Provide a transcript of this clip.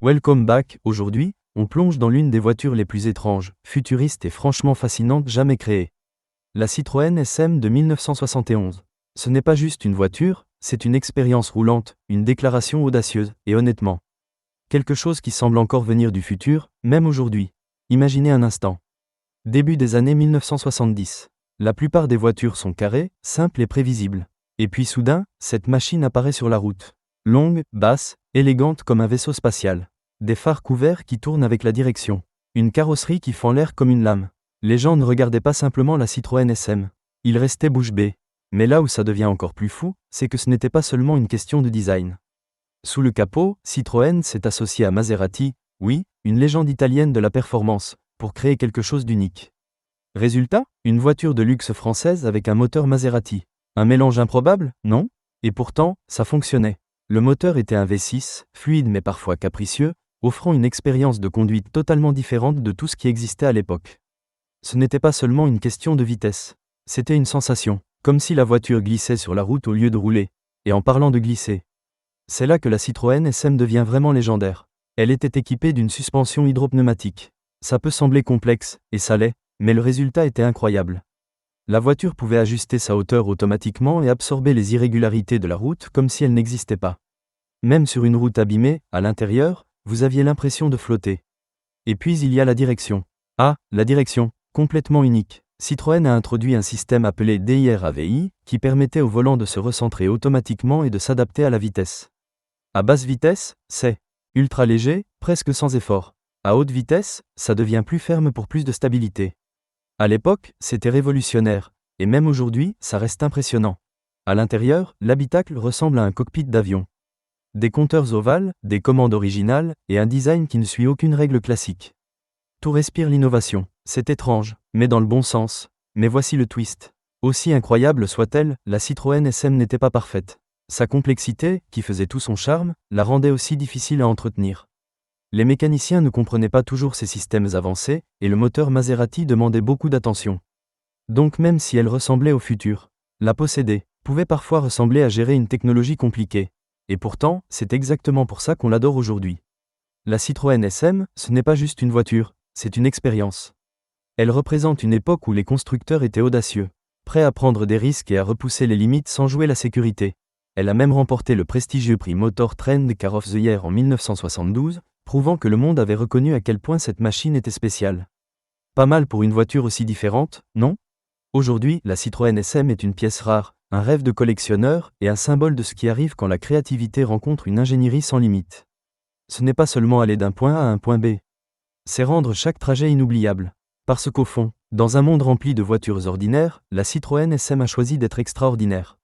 Welcome back, aujourd'hui, on plonge dans l'une des voitures les plus étranges, futuristes et franchement fascinantes jamais créées. La Citroën SM de 1971. Ce n'est pas juste une voiture, c'est une expérience roulante, une déclaration audacieuse, et honnêtement, quelque chose qui semble encore venir du futur, même aujourd'hui. Imaginez un instant. Début des années 1970. La plupart des voitures sont carrées, simples et prévisibles. Et puis soudain, cette machine apparaît sur la route. Longue, basse, élégante comme un vaisseau spatial. Des phares couverts qui tournent avec la direction. Une carrosserie qui fend l'air comme une lame. Les gens ne regardaient pas simplement la Citroën SM. Ils restaient bouche bée. Mais là où ça devient encore plus fou, c'est que ce n'était pas seulement une question de design. Sous le capot, Citroën s'est associé à Maserati, oui, une légende italienne de la performance, pour créer quelque chose d'unique. Résultat, une voiture de luxe française avec un moteur Maserati. Un mélange improbable, non? Et pourtant, ça fonctionnait. Le moteur était un V6, fluide mais parfois capricieux, offrant une expérience de conduite totalement différente de tout ce qui existait à l'époque. Ce n'était pas seulement une question de vitesse. C'était une sensation, comme si la voiture glissait sur la route au lieu de rouler. Et en parlant de glisser, c'est là que la Citroën SM devient vraiment légendaire. Elle était équipée d'une suspension hydropneumatique. Ça peut sembler complexe, et ça l'est, mais le résultat était incroyable. La voiture pouvait ajuster sa hauteur automatiquement et absorber les irrégularités de la route comme si elles n'existaient pas. Même sur une route abîmée, à l'intérieur, vous aviez l'impression de flotter. Et puis il y a la direction. Ah, la direction, complètement unique. Citroën a introduit un système appelé DIR-AVI, qui permettait au volant de se recentrer automatiquement et de s'adapter à la vitesse. À basse vitesse, c'est ultra léger, presque sans effort. À haute vitesse, ça devient plus ferme pour plus de stabilité. À l'époque, c'était révolutionnaire, et même aujourd'hui, ça reste impressionnant. À l'intérieur, l'habitacle ressemble à un cockpit d'avion. Des compteurs ovales, des commandes originales, et un design qui ne suit aucune règle classique. Tout respire l'innovation. C'est étrange, mais dans le bon sens. Mais voici le twist. Aussi incroyable soit-elle, la Citroën SM n'était pas parfaite. Sa complexité, qui faisait tout son charme, la rendait aussi difficile à entretenir. Les mécaniciens ne comprenaient pas toujours ces systèmes avancés, et le moteur Maserati demandait beaucoup d'attention. Donc même si elle ressemblait au futur, la posséder pouvait parfois ressembler à gérer une technologie compliquée. Et pourtant, c'est exactement pour ça qu'on l'adore aujourd'hui. La Citroën SM, ce n'est pas juste une voiture, c'est une expérience. Elle représente une époque où les constructeurs étaient audacieux, prêts à prendre des risques et à repousser les limites sans jouer la sécurité. Elle a même remporté le prestigieux prix Motor Trend Car of the Year en 1972, prouvant que le monde avait reconnu à quel point cette machine était spéciale. Pas mal pour une voiture aussi différente, non? Aujourd'hui, la Citroën SM est une pièce rare, un rêve de collectionneur et un symbole de ce qui arrive quand la créativité rencontre une ingénierie sans limite. Ce n'est pas seulement aller d'un point A à un point B. C'est rendre chaque trajet inoubliable. Parce qu'au fond, dans un monde rempli de voitures ordinaires, la Citroën SM a choisi d'être extraordinaire.